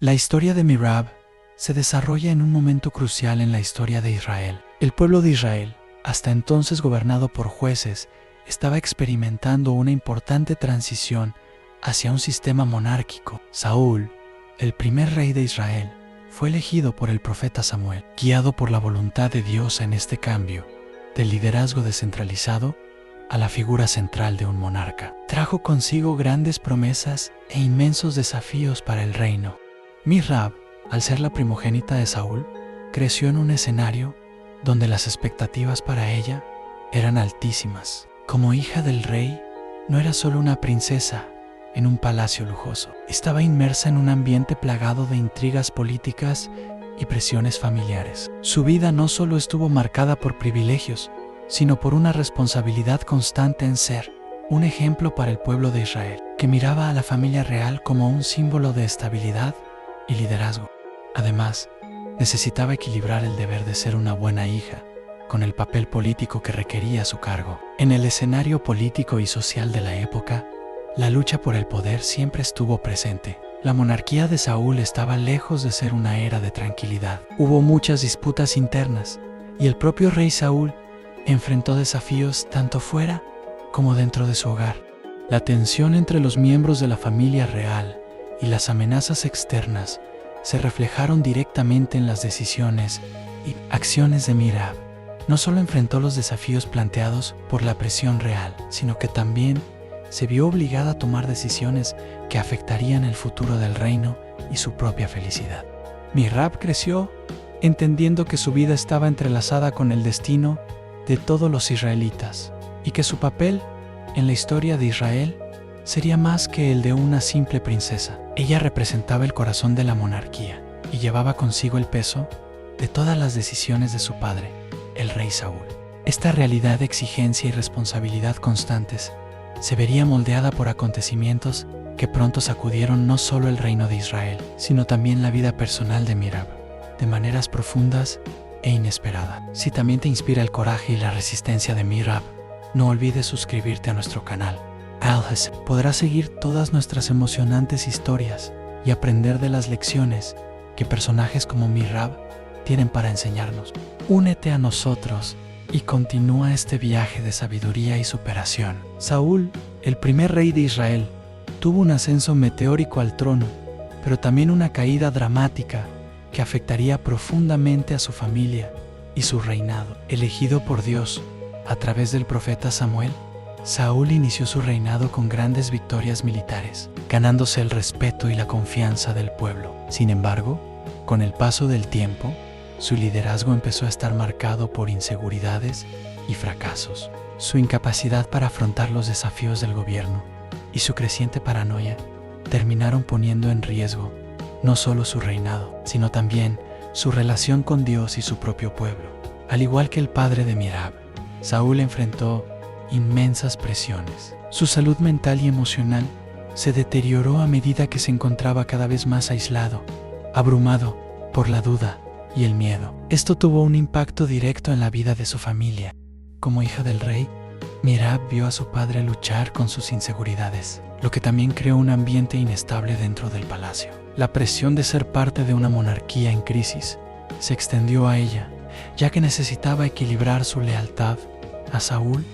La historia de Mirab se desarrolla en un momento crucial en la historia de Israel. El pueblo de Israel, hasta entonces gobernado por jueces, estaba experimentando una importante transición hacia un sistema monárquico. Saúl, el primer rey de Israel, fue elegido por el profeta Samuel, guiado por la voluntad de Dios en este cambio del liderazgo descentralizado a la figura central de un monarca. Trajo consigo grandes promesas e inmensos desafíos para el reino. Mirab, al ser la primogénita de Saúl, creció en un escenario donde las expectativas para ella eran altísimas. Como hija del rey, no era solo una princesa en un palacio lujoso. Estaba inmersa en un ambiente plagado de intrigas políticas y presiones familiares. Su vida no solo estuvo marcada por privilegios, sino por una responsabilidad constante en ser un ejemplo para el pueblo de Israel, que miraba a la familia real como un símbolo de estabilidad y liderazgo. Además, necesitaba equilibrar el deber de ser una buena hija con el papel político que requería su cargo. En el escenario político y social de la época, la lucha por el poder siempre estuvo presente. La monarquía de Saúl estaba lejos de ser una era de tranquilidad. Hubo muchas disputas internas y el propio rey Saúl enfrentó desafíos tanto fuera como dentro de su hogar. La tensión entre los miembros de la familia real y las amenazas externas se reflejaron directamente en las decisiones y acciones de Mirab. No solo enfrentó los desafíos planteados por la presión real, sino que también se vio obligada a tomar decisiones que afectarían el futuro del reino y su propia felicidad. Mirab creció entendiendo que su vida estaba entrelazada con el destino de todos los israelitas y que su papel en la historia de Israel sería más que el de una simple princesa. Ella representaba el corazón de la monarquía y llevaba consigo el peso de todas las decisiones de su padre, el rey Saúl. Esta realidad de exigencia y responsabilidad constantes se vería moldeada por acontecimientos que pronto sacudieron no solo el reino de Israel, sino también la vida personal de Mirab, de maneras profundas e inesperadas. Si también te inspira el coraje y la resistencia de Mirab, no olvides suscribirte a nuestro canal. Podrás seguir todas nuestras emocionantes historias y aprender de las lecciones que personajes como Mirab tienen para enseñarnos. Únete a nosotros y continúa este viaje de sabiduría y superación. Saúl, el primer rey de Israel, tuvo un ascenso meteórico al trono, pero también una caída dramática que afectaría profundamente a su familia y su reinado. Elegido por Dios a través del profeta Samuel, Saúl inició su reinado con grandes victorias militares, ganándose el respeto y la confianza del pueblo. Sin embargo, con el paso del tiempo, su liderazgo empezó a estar marcado por inseguridades y fracasos. Su incapacidad para afrontar los desafíos del gobierno y su creciente paranoia terminaron poniendo en riesgo no solo su reinado, sino también su relación con Dios y su propio pueblo. Al igual que el padre de Mirab, Saúl enfrentó inmensas presiones. Su salud mental y emocional se deterioró a medida que se encontraba cada vez más aislado, abrumado por la duda y el miedo. Esto tuvo un impacto directo en la vida de su familia. Como hija del rey, Mirab vio a su padre luchar con sus inseguridades, lo que también creó un ambiente inestable dentro del palacio. La presión de ser parte de una monarquía en crisis se extendió a ella, ya que necesitaba equilibrar su lealtad a Saúl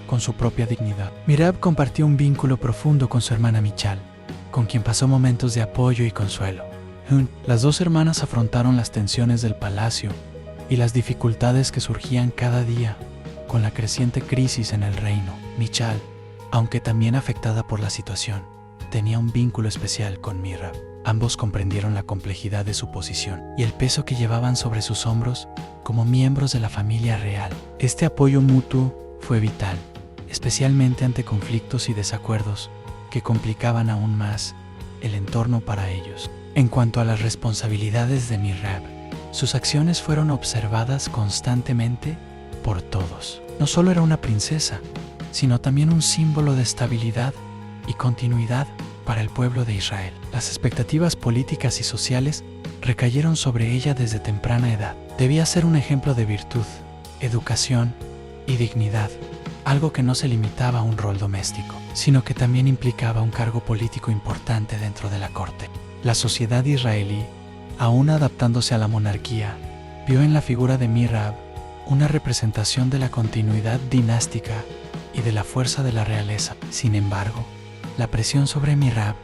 con su propia dignidad. Mirab compartió un vínculo profundo con su hermana Michal, con quien pasó momentos de apoyo y consuelo. Las dos hermanas afrontaron las tensiones del palacio y las dificultades que surgían cada día con la creciente crisis en el reino. Michal, aunque también afectada por la situación, tenía un vínculo especial con Mirab. Ambos comprendieron la complejidad de su posición y el peso que llevaban sobre sus hombros como miembros de la familia real. Este apoyo mutuo fue vital, especialmente ante conflictos y desacuerdos que complicaban aún más el entorno para ellos. En cuanto a las responsabilidades de Mirab, sus acciones fueron observadas constantemente por todos. No solo era una princesa, sino también un símbolo de estabilidad y continuidad para el pueblo de Israel. Las expectativas políticas y sociales recayeron sobre ella desde temprana edad. Debía ser un ejemplo de virtud, educación y dignidad, algo que no se limitaba a un rol doméstico, sino que también implicaba un cargo político importante dentro de la corte. La sociedad israelí, aún adaptándose a la monarquía, vio en la figura de Mirab una representación de la continuidad dinástica y de la fuerza de la realeza. Sin embargo, la presión sobre Mirab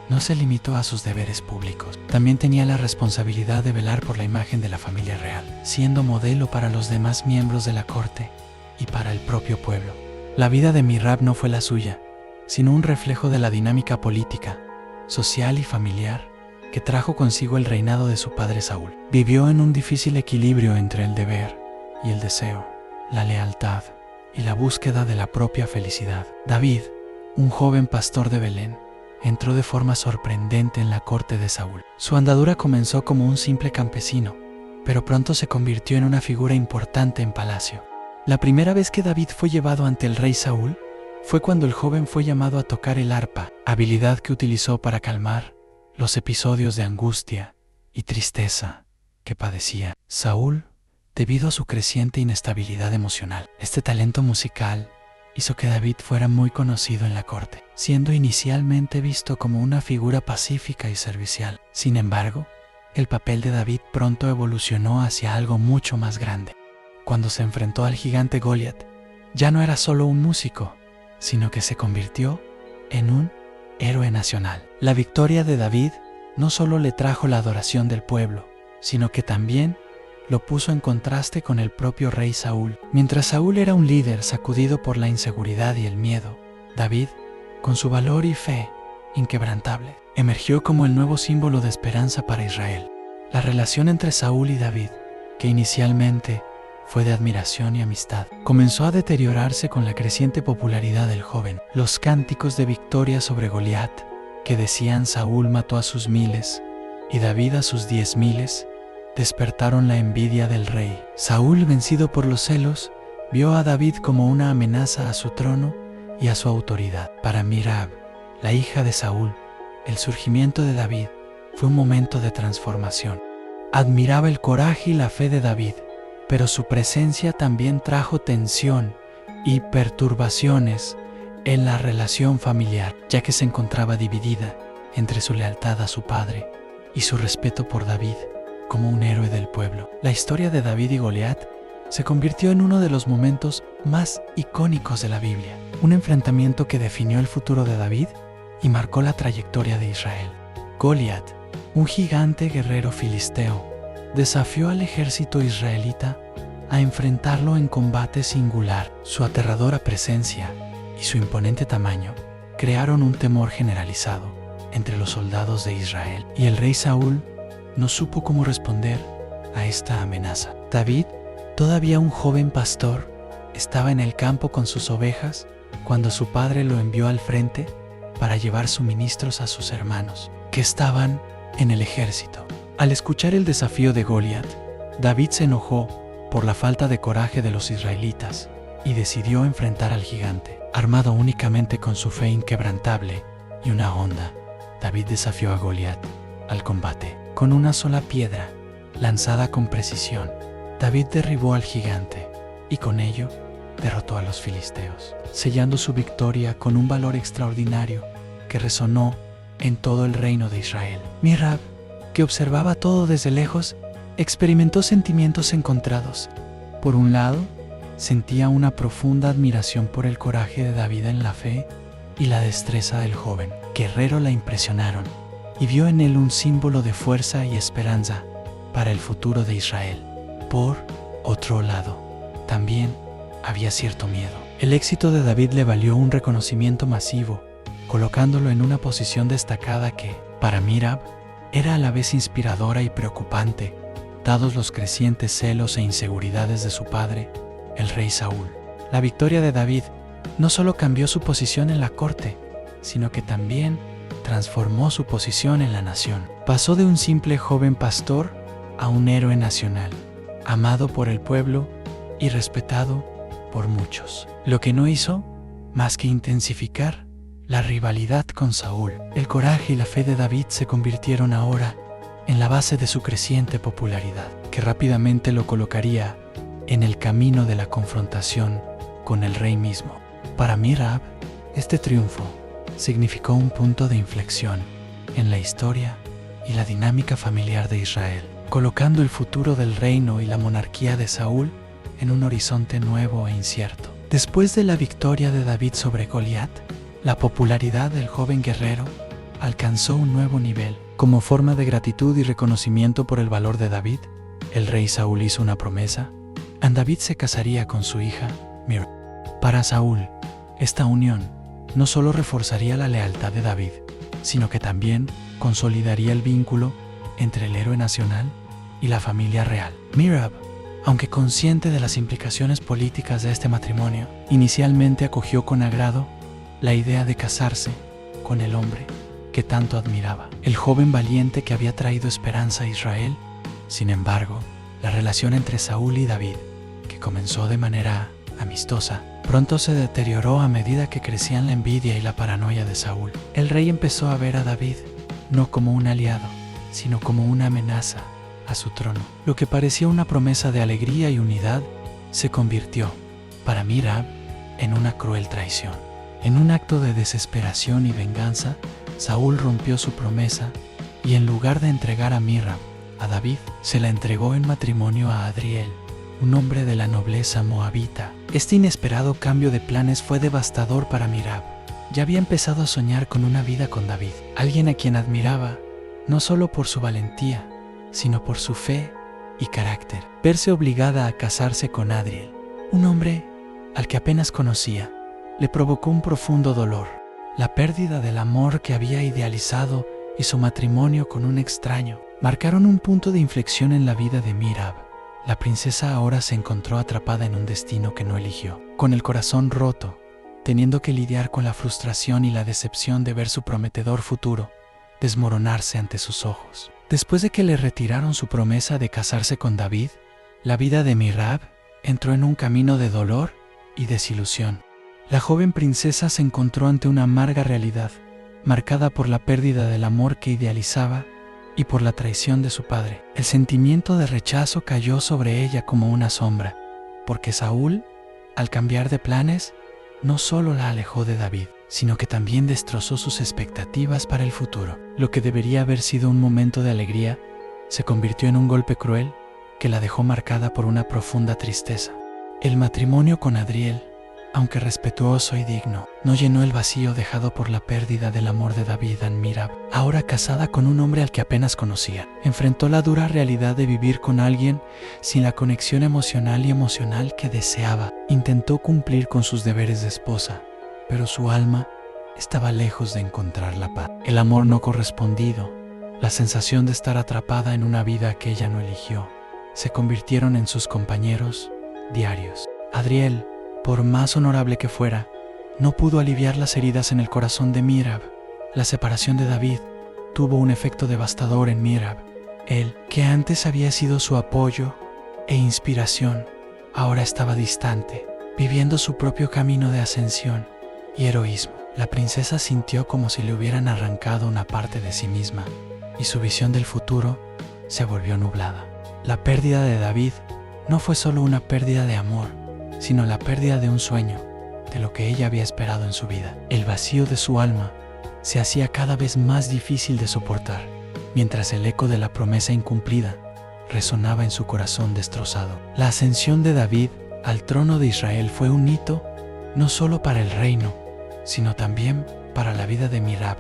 no se limitó a sus deberes públicos. También tenía la responsabilidad de velar por la imagen de la familia real, siendo modelo para los demás miembros de la corte y para el propio pueblo. La vida de Mirab no fue la suya, sino un reflejo de la dinámica política, social y familiar que trajo consigo el reinado de su padre Saúl. Vivió en un difícil equilibrio entre el deber y el deseo, la lealtad y la búsqueda de la propia felicidad. David, un joven pastor de Belén, entró de forma sorprendente en la corte de Saúl. Su andadura comenzó como un simple campesino, pero pronto se convirtió en una figura importante en palacio. La primera vez que David fue llevado ante el rey Saúl fue cuando el joven fue llamado a tocar el arpa, habilidad que utilizó para calmar los episodios de angustia y tristeza que padecía Saúl debido a su creciente inestabilidad emocional. Este talento musical hizo que David fuera muy conocido en la corte, siendo inicialmente visto como una figura pacífica y servicial. Sin embargo, el papel de David pronto evolucionó hacia algo mucho más grande. Cuando se enfrentó al gigante Goliat, ya no era solo un músico, sino que se convirtió en un héroe nacional. La victoria de David no solo le trajo la adoración del pueblo, sino que también lo puso en contraste con el propio rey Saúl. Mientras Saúl era un líder sacudido por la inseguridad y el miedo, David, con su valor y fe inquebrantable, emergió como el nuevo símbolo de esperanza para Israel. La relación entre Saúl y David, que inicialmente fue de admiración y amistad, comenzó a deteriorarse con la creciente popularidad del joven. Los cánticos de victoria sobre Goliat, que decían Saúl mató a sus miles y David a sus 10,000, despertaron la envidia del rey. Saúl, vencido por los celos, vio a David como una amenaza a su trono y a su autoridad. Para Mirab, la hija de Saúl, el surgimiento de David fue un momento de transformación. Admiraba el coraje y la fe de David, pero su presencia también trajo tensión y perturbaciones en la relación familiar, ya que se encontraba dividida entre su lealtad a su padre y su respeto por David como un héroe del pueblo. La historia de David y Goliat se convirtió en uno de los momentos más icónicos de la Biblia, un enfrentamiento que definió el futuro de David y marcó la trayectoria de Israel. Goliat, un gigante guerrero filisteo, desafió al ejército israelita a enfrentarlo en combate singular. Su aterradora presencia y su imponente tamaño crearon un temor generalizado entre los soldados de Israel, y el rey Saúl no supo cómo responder a esta amenaza. David, todavía un joven pastor, estaba en el campo con sus ovejas cuando su padre lo envió al frente para llevar suministros a sus hermanos, que estaban en el ejército. Al escuchar el desafío de Goliat, David se enojó por la falta de coraje de los israelitas y decidió enfrentar al gigante. Armado únicamente con su fe inquebrantable y una honda, David desafió a Goliat al combate. Con una sola piedra, lanzada con precisión, David derribó al gigante y con ello derrotó a los filisteos, sellando su victoria con un valor extraordinario que resonó en todo el reino de Israel. Mirab, que observaba todo desde lejos, experimentó sentimientos encontrados. Por un lado, sentía una profunda admiración por el coraje de David en la fe y la destreza del joven guerrero. La impresionaron y vio en él un símbolo de fuerza y esperanza para el futuro de Israel. Por otro lado, también había cierto miedo. El éxito de David le valió un reconocimiento masivo, colocándolo en una posición destacada que, para Mirab, era a la vez inspiradora y preocupante, dados los crecientes celos e inseguridades de su padre, el rey Saúl. La victoria de David no solo cambió su posición en la corte, sino que también transformó su posición en la nación. Pasó de un simple joven pastor a un héroe nacional, amado por el pueblo y respetado por muchos. Lo que no hizo más que intensificar la rivalidad con Saúl. El coraje y la fe de David se convirtieron ahora en la base de su creciente popularidad, que rápidamente lo colocaría en el camino de la confrontación con el rey mismo. Para Mirab, este triunfo significó un punto de inflexión en la historia y la dinámica familiar de Israel, colocando el futuro del reino y la monarquía de Saúl en un horizonte nuevo e incierto. Después de la victoria de David sobre Goliat, la popularidad del joven guerrero alcanzó un nuevo nivel. Como forma de gratitud y reconocimiento por el valor de David, el rey Saúl hizo una promesa. David se casaría con su hija, Mirab. Para Saúl, esta unión no solo reforzaría la lealtad de David, sino que también consolidaría el vínculo entre el héroe nacional y la familia real. Mirab, aunque consciente de las implicaciones políticas de este matrimonio, inicialmente acogió con agrado la idea de casarse con el hombre que tanto admiraba, el joven valiente que había traído esperanza a Israel. Sin embargo, la relación entre Saúl y David, que comenzó de manera amistosa, pronto se deterioró a medida que crecían la envidia y la paranoia de Saúl. El rey empezó a ver a David no como un aliado, sino como una amenaza a su trono. Lo que parecía una promesa de alegría y unidad se convirtió, para Mirab, en una cruel traición. En un acto de desesperación y venganza, Saúl rompió su promesa y en lugar de entregar a Mirab a David, se la entregó en matrimonio a Adriel, un hombre de la nobleza moabita. Este inesperado cambio de planes fue devastador para Mirab. Ya había empezado a soñar con una vida con David, alguien a quien admiraba, no solo por su valentía, sino por su fe y carácter. Verse obligada a casarse con Adriel, un hombre al que apenas conocía, le provocó un profundo dolor. La pérdida del amor que había idealizado y su matrimonio con un extraño marcaron un punto de inflexión en la vida de Mirab. La princesa ahora se encontró atrapada en un destino que no eligió. Con el corazón roto, teniendo que lidiar con la frustración y la decepción de ver su prometedor futuro desmoronarse ante sus ojos. Después de que le retiraron su promesa de casarse con David, la vida de Mirab entró en un camino de dolor y desilusión. La joven princesa se encontró ante una amarga realidad, marcada por la pérdida del amor que idealizaba y por la traición de su padre. El sentimiento de rechazo cayó sobre ella como una sombra, porque Saúl, al cambiar de planes, no solo la alejó de David, sino que también destrozó sus expectativas para el futuro. Lo que debería haber sido un momento de alegría, se convirtió en un golpe cruel que la dejó marcada por una profunda tristeza. El matrimonio con Adriel, aunque respetuoso y digno, no llenó el vacío dejado por la pérdida del amor de David en Mirab. Ahora casada con un hombre al que apenas conocía, enfrentó la dura realidad de vivir con alguien sin la conexión emocional que deseaba. Intentó cumplir con sus deberes de esposa, pero su alma estaba lejos de encontrar la paz. El amor no correspondido, la sensación de estar atrapada en una vida que ella no eligió, se convirtieron en sus compañeros diarios. Adriel, por más honorable que fuera, no pudo aliviar las heridas en el corazón de Mirab. La separación de David tuvo un efecto devastador en Mirab. Él, que antes había sido su apoyo e inspiración, ahora estaba distante, viviendo su propio camino de ascensión y heroísmo. La princesa sintió como si le hubieran arrancado una parte de sí misma, y su visión del futuro se volvió nublada. La pérdida de David no fue solo una pérdida de amor, sino la pérdida de un sueño, de lo que ella había esperado en su vida. El vacío de su alma se hacía cada vez más difícil de soportar, mientras el eco de la promesa incumplida resonaba en su corazón destrozado. La ascensión de David al trono de Israel fue un hito no solo para el reino, sino también para la vida de Mirab.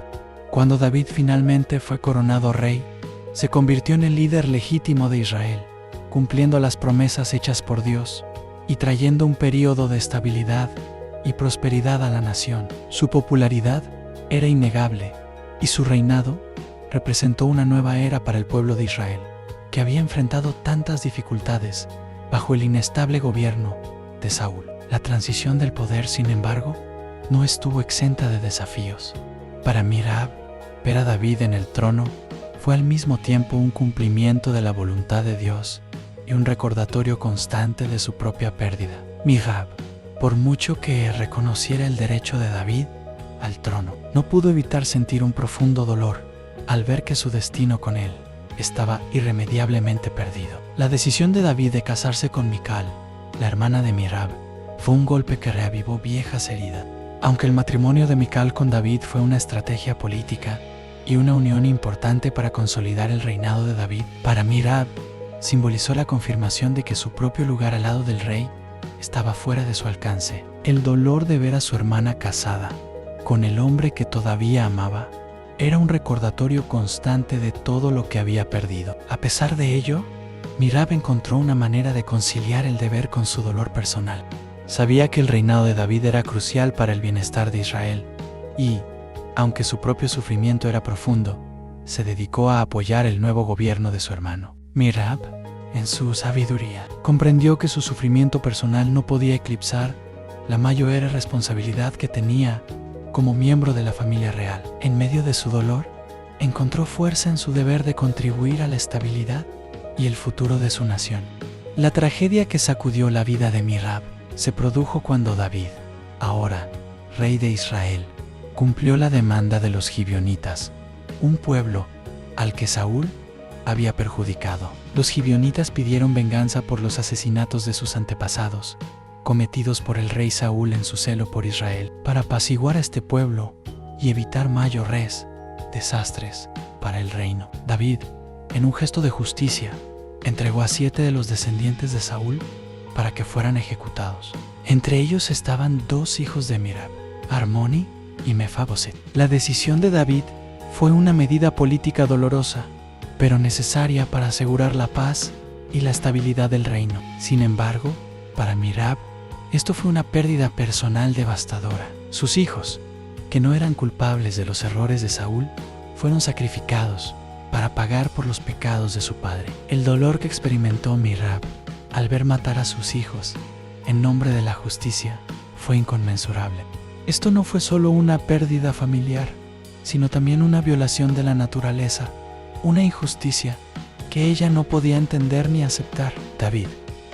Cuando David finalmente fue coronado rey, se convirtió en el líder legítimo de Israel, cumpliendo las promesas hechas por Dios y trayendo un período de estabilidad y prosperidad a la nación. Su popularidad era innegable y su reinado representó una nueva era para el pueblo de Israel, que había enfrentado tantas dificultades bajo el inestable gobierno de Saúl. La transición del poder, sin embargo, no estuvo exenta de desafíos. Para Mirab, ver a David en el trono fue al mismo tiempo un cumplimiento de la voluntad de Dios y un recordatorio constante de su propia pérdida. Mirab, por mucho que reconociera el derecho de David al trono, no pudo evitar sentir un profundo dolor al ver que su destino con él estaba irremediablemente perdido. La decisión de David de casarse con Mical, la hermana de Mirab, fue un golpe que reavivó viejas heridas. Aunque el matrimonio de Mical con David fue una estrategia política, y una unión importante para consolidar el reinado de David. Para Mirab, simbolizó la confirmación de que su propio lugar al lado del rey estaba fuera de su alcance. El dolor de ver a su hermana casada con el hombre que todavía amaba era un recordatorio constante de todo lo que había perdido. A pesar de ello, Mirab encontró una manera de conciliar el deber con su dolor personal. Sabía que el reinado de David era crucial para el bienestar de Israel y, aunque su propio sufrimiento era profundo, se dedicó a apoyar el nuevo gobierno de su hermano. Mirab, en su sabiduría, comprendió que su sufrimiento personal no podía eclipsar la mayor responsabilidad que tenía como miembro de la familia real. En medio de su dolor, encontró fuerza en su deber de contribuir a la estabilidad y el futuro de su nación. La tragedia que sacudió la vida de Mirab se produjo cuando David, ahora rey de Israel, cumplió la demanda de los gibeonitas, un pueblo al que Saúl había perjudicado. Los gibeonitas pidieron venganza por los asesinatos de sus antepasados, cometidos por el rey Saúl en su celo por Israel. Para apaciguar a este pueblo y evitar mayores desastres para el reino, David, en un gesto de justicia, entregó a 7 de los descendientes de Saúl para que fueran ejecutados. Entre ellos estaban 2 hijos de Mirab, Armoni y Mefaboset. La decisión de David fue una medida política dolorosa, pero necesaria para asegurar la paz y la estabilidad del reino. Sin embargo, para Mirab, esto fue una pérdida personal devastadora. Sus hijos, que no eran culpables de los errores de Saúl, fueron sacrificados para pagar por los pecados de su padre. El dolor que experimentó Mirab al ver matar a sus hijos en nombre de la justicia fue inconmensurable. Esto no fue solo una pérdida familiar, sino también una violación de la naturaleza, una injusticia que ella no podía entender ni aceptar. David,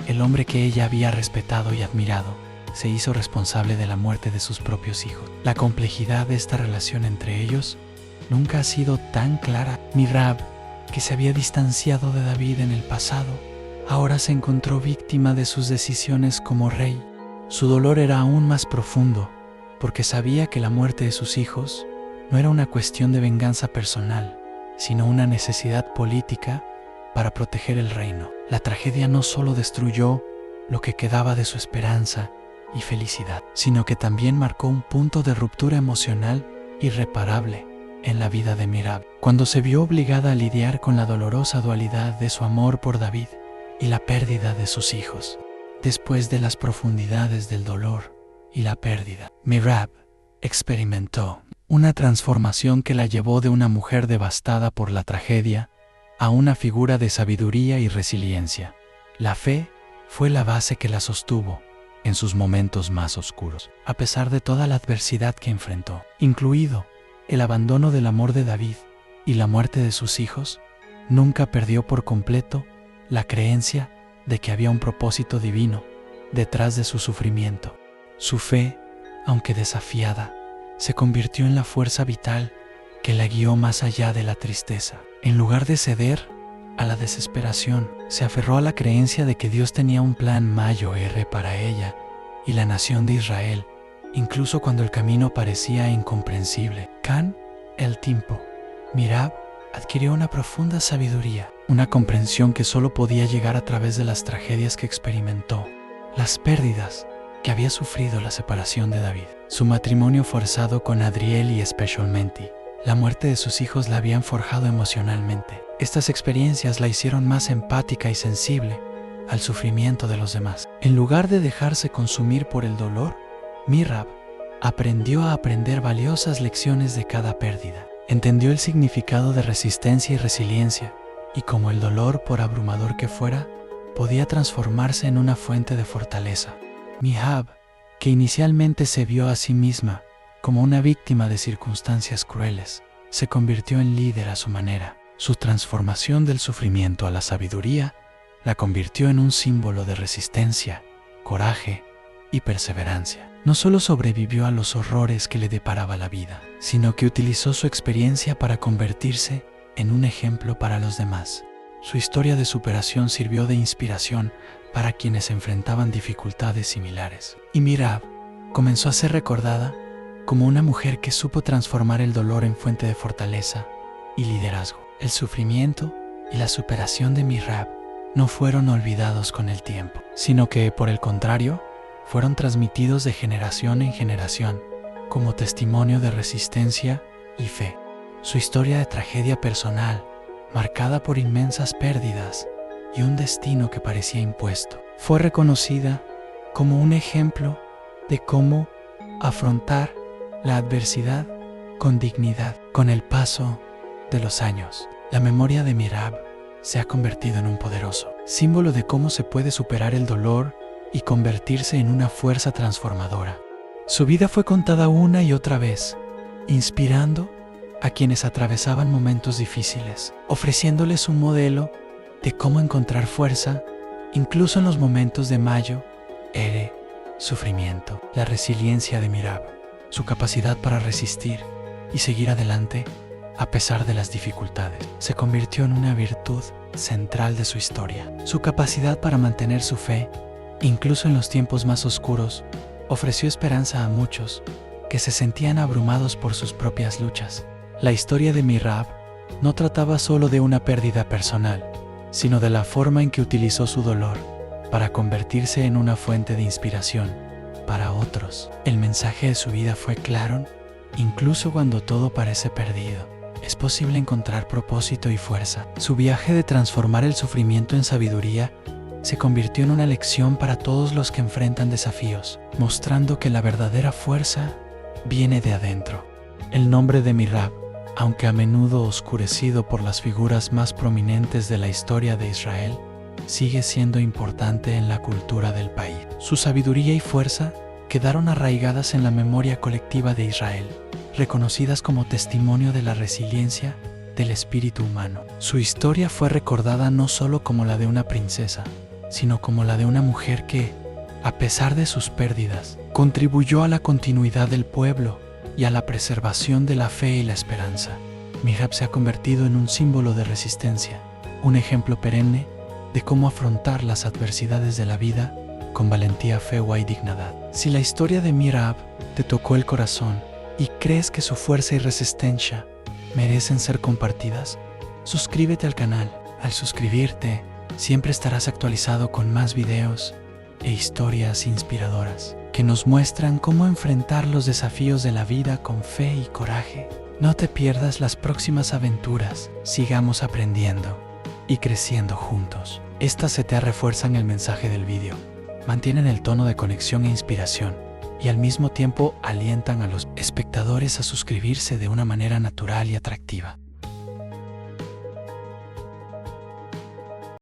el hombre que ella había respetado y admirado, se hizo responsable de la muerte de sus propios hijos. La complejidad de esta relación entre ellos nunca ha sido tan clara. Mirab, que se había distanciado de David en el pasado, ahora se encontró víctima de sus decisiones como rey. Su dolor era aún más profundo, porque sabía que la muerte de sus hijos no era una cuestión de venganza personal, sino una necesidad política para proteger el reino. La tragedia no solo destruyó lo que quedaba de su esperanza y felicidad, sino que también marcó un punto de ruptura emocional irreparable en la vida de Mirab, cuando se vio obligada a lidiar con la dolorosa dualidad de su amor por David y la pérdida de sus hijos. Después de las profundidades del dolor y la pérdida, Mirab experimentó una transformación que la llevó de una mujer devastada por la tragedia a una figura de sabiduría y resiliencia. La fe fue la base que la sostuvo en sus momentos más oscuros, a pesar de toda la adversidad que enfrentó, incluido el abandono del amor de David y la muerte de sus hijos. Nunca perdió por completo la creencia de que había un propósito divino detrás de su sufrimiento. Su fe, aunque desafiada, se convirtió en la fuerza vital que la guió más allá de la tristeza. En lugar de ceder a la desesperación, se aferró a la creencia de que Dios tenía un plan mayor para ella y la nación de Israel, incluso cuando el camino parecía incomprensible. Con el tiempo, Mirab adquirió una profunda sabiduría, una comprensión que solo podía llegar a través de las tragedias que experimentó, las pérdidas que había sufrido la separación de David, su matrimonio forzado con Adriel y especialmente la muerte de sus hijos la habían forjado emocionalmente. Estas experiencias la hicieron más empática y sensible al sufrimiento de los demás. En lugar de dejarse consumir por el dolor, Mirab aprendió a aprender valiosas lecciones de cada pérdida. Entendió el significado de resistencia y resiliencia, y como el dolor, por abrumador que fuera, podía transformarse en una fuente de fortaleza. Mirab, que inicialmente se vio a sí misma como una víctima de circunstancias crueles, se convirtió en líder a su manera. Su transformación del sufrimiento a la sabiduría la convirtió en un símbolo de resistencia, coraje y perseverancia. No solo sobrevivió a los horrores que le deparaba la vida, sino que utilizó su experiencia para convertirse en un ejemplo para los demás. Su historia de superación sirvió de inspiración para quienes enfrentaban dificultades similares. Y Mirab comenzó a ser recordada como una mujer que supo transformar el dolor en fuente de fortaleza y liderazgo. El sufrimiento y la superación de Mihrab no fueron olvidados con el tiempo, sino que, por el contrario, fueron transmitidos de generación en generación como testimonio de resistencia y fe. Su historia de tragedia personal, marcada por inmensas pérdidas y un destino que parecía impuesto, fue reconocida como un ejemplo de cómo afrontar la adversidad con dignidad. Con el paso de los años, la memoria de Mihrab se ha convertido en un poderoso símbolo de cómo se puede superar el dolor y convertirse en una fuerza transformadora. Su vida fue contada una y otra vez, inspirando a quienes atravesaban momentos difíciles, ofreciéndoles un modelo de cómo encontrar fuerza, incluso en los momentos de sufrimiento. La resiliencia de Mihrab, su capacidad para resistir y seguir adelante a pesar de las dificultades, se convirtió en una virtud central de su historia. Su capacidad para mantener su fe, incluso en los tiempos más oscuros, ofreció esperanza a muchos que se sentían abrumados por sus propias luchas. La historia de Mihrab no trataba solo de una pérdida personal, sino de la forma en que utilizó su dolor para convertirse en una fuente de inspiración para otros. El mensaje de su vida fue claro, incluso cuando todo parece perdido. Es posible encontrar propósito y fuerza. Su viaje de transformar el sufrimiento en sabiduría se convirtió en una lección para todos los que enfrentan desafíos, mostrando que la verdadera fuerza viene de adentro. El nombre de Mihrab, aunque a menudo oscurecido por las figuras más prominentes de la historia de Israel, sigue siendo importante en la cultura del país. Su sabiduría y fuerza quedaron arraigadas en la memoria colectiva de Israel, reconocidas como testimonio de la resiliencia del espíritu humano. Su historia fue recordada no solo como la de una princesa, sino como la de una mujer que, a pesar de sus pérdidas, contribuyó a la continuidad del pueblo y a la preservación de la fe y la esperanza. Mihrab se ha convertido en un símbolo de resistencia, un ejemplo perenne de cómo afrontar las adversidades de la vida con valentía, fe y dignidad. Si la historia de Mihrab te tocó el corazón y crees que su fuerza y resistencia merecen ser compartidas, suscríbete al canal. Al suscribirte, siempre estarás actualizado con más videos e historias inspiradoras que nos muestran cómo enfrentar los desafíos de la vida con fe y coraje. No te pierdas las próximas aventuras. Sigamos aprendiendo y creciendo juntos. Estas se te refuerzan el mensaje del vídeo, mantienen el tono de conexión e inspiración y al mismo tiempo alientan a los espectadores a suscribirse de una manera natural y atractiva.